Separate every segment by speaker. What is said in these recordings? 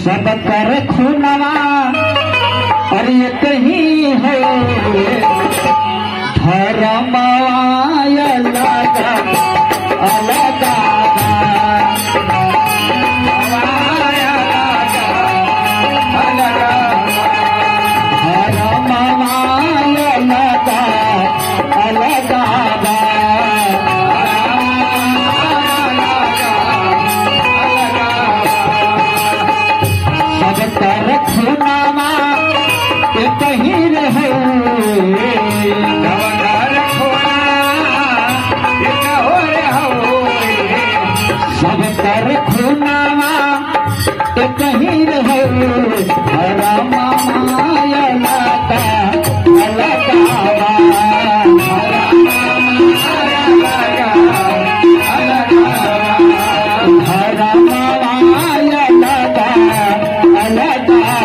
Speaker 1: सब कर खुनवा और ये कहीं है धर्मवाय लगा अलगा सब कर खुनावा कहीं रहे राम माया लगा अलगावा राम माया लगा अलगावा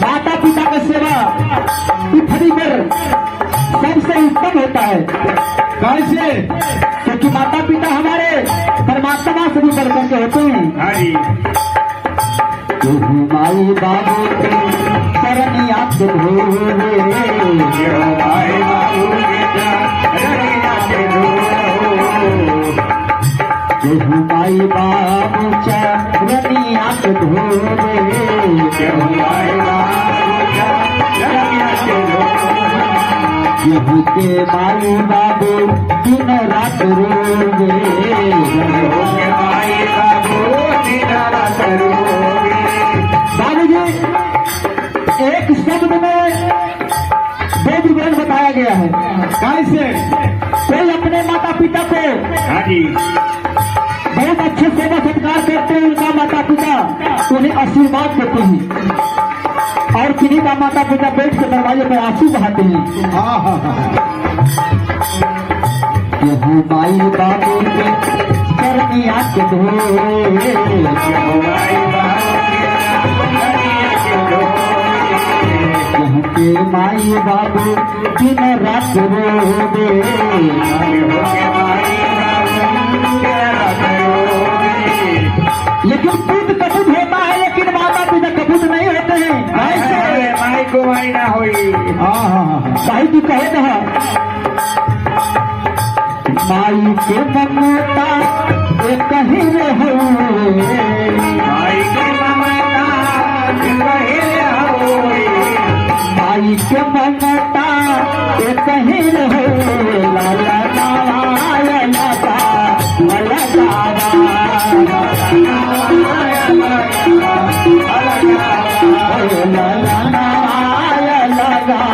Speaker 1: माता पिता का सेवा पृथ्वी पर सबसे उत्तम होता है। कैसे? क्योंकि माता पिता हमारे परमात्मा से भी बढ़ करके होते हैं। माई बाबू के शरणिया के माई बाबू चरनिया के धोरे केहू के माई बाबू दिन रात रोगे बाबूजी एक शब्द में दो विवरण बताया गया है। कैसे? कोई अपने माता पिता को बहुत अच्छे सेवा सत्कार करते हैं, उनका माता पिता उन्हें आशीर्वाद देते हैं, और किन्हीं का माता पिता बैठ के दरवाजे पर आंसू बहाते हैं। केहू माई बाबू के चरनिया के धोरे केहू के माई बाबू दिन रात रोवे लेकिन पुत्र कपूत होता है, लेकिन माता पिता कपूत नहीं होते हैं। माई को माई ना होई। भाई तू कहे कहा माई के ममता कहीं रहो माई के ममता कहीं रहो माई के ममता कहीं रहो लाला नारायण लगा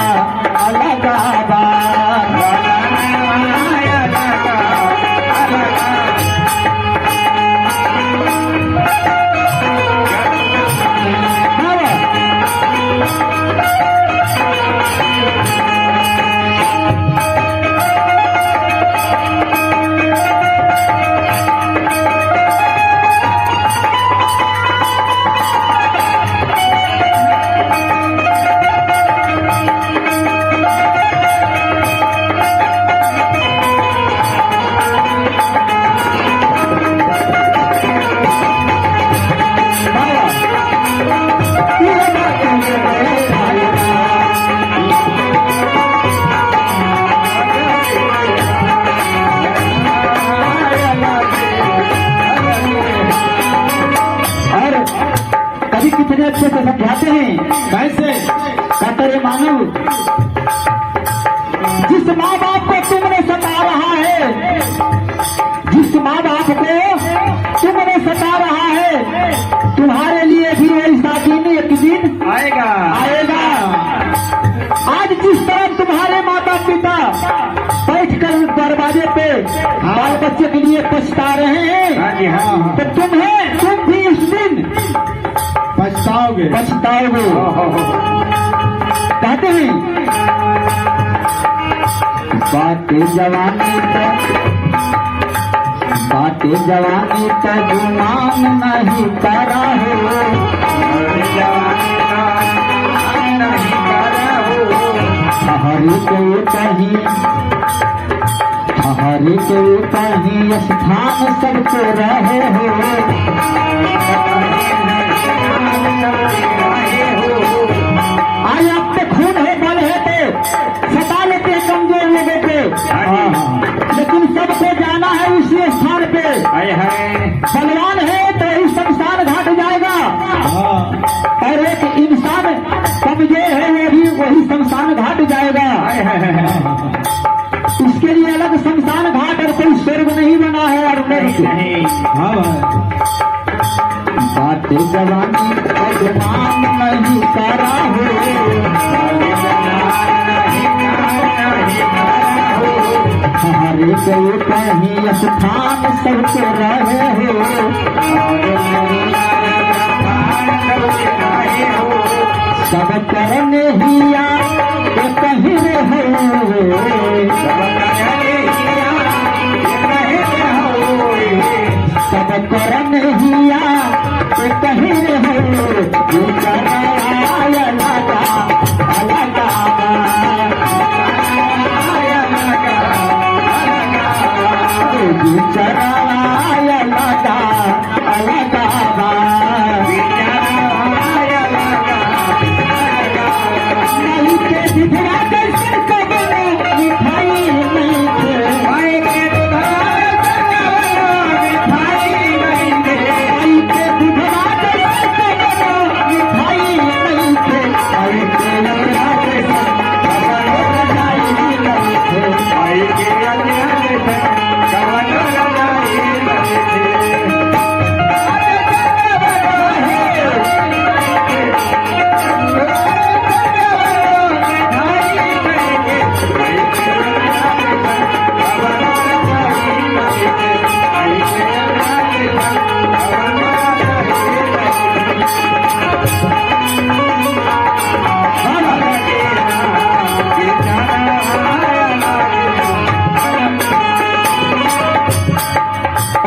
Speaker 1: प्यारे मानव, जिस माँ बाप को तुमने सता रहा है, जिस माँ बाप को तुमने सता रहा है, तुम्हारे लिए भी ऐसा दिन एक दिन
Speaker 2: आएगा।
Speaker 1: आएगा। आज जिस तरह तुम्हारे माता पिता बैठकर दरवाजे पे बाल बच्चे के लिए पछता रहे हैं,
Speaker 2: हाँ जी, हाँ।
Speaker 1: तो तुम भी इस दिन
Speaker 2: पछताओगे।
Speaker 1: कहते हैं बातें जवानी तो गुमान नहीं करा हो, हरी के कहीं स्थान सबको रहे हो। आज आप पे खून है, बल है तो सता लेते कमजोर लोगों पे, लेकिन सबको जाना है उसी स्थान पे। बलवान है तो ही शमशान घाट जाएगा, और एक इंसान कमजोर है वो भी वही शमशान घाट जाएगा। उसके लिए अलग शमशान घाट और कोई स्वर्ग नहीं बना है और बातें जवानी अभिमान नहीं करा हो, हरे गए कहीं स्थान सबके रहे हो। सब करने हिया कहीं रहे, सब करने हिया कहीं रहे।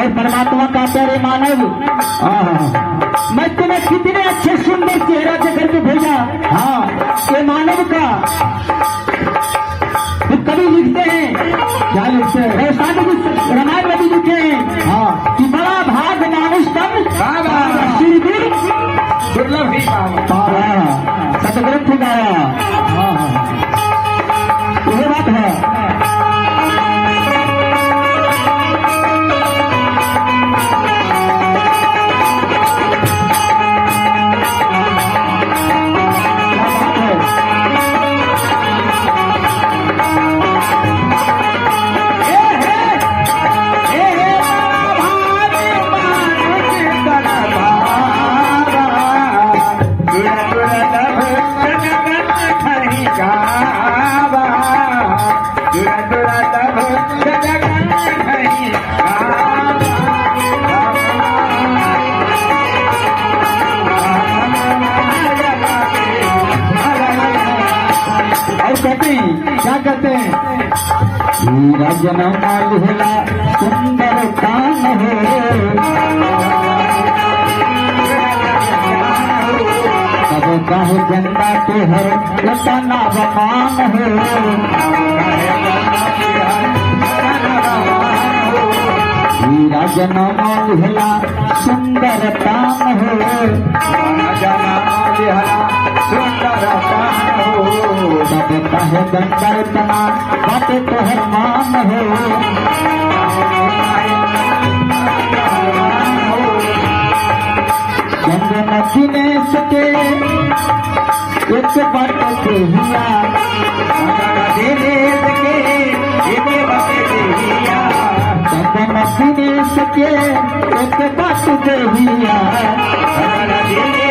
Speaker 1: परमात्मा का प्यारे मानव, मैं तुम्हें कितने अच्छे सुंदर चेहरा देकर के भेजा। ये मानव का वो कवि लिखते हैं, क्या लिखते हैं, रामायण में भी लिखे हैं कि बड़ा भाग मानुष तम दुर्लभ ही सतग्रंथ गाया। यही बात है। क्या कहते हैं, हीरा जन्म लहला सुंदर कान हो, तब कहे जनता के हर इतना बमान हो। हीरा जन्म लहला सुंदर कान हो, तब कहे जनता इतना बातें तो हर मान हो। चंद्र दिनेश के एक बात देहिया
Speaker 2: दिनेश के एक बात देहिया
Speaker 1: चंदन दिनेश के एक बात देहिया
Speaker 2: दिनेश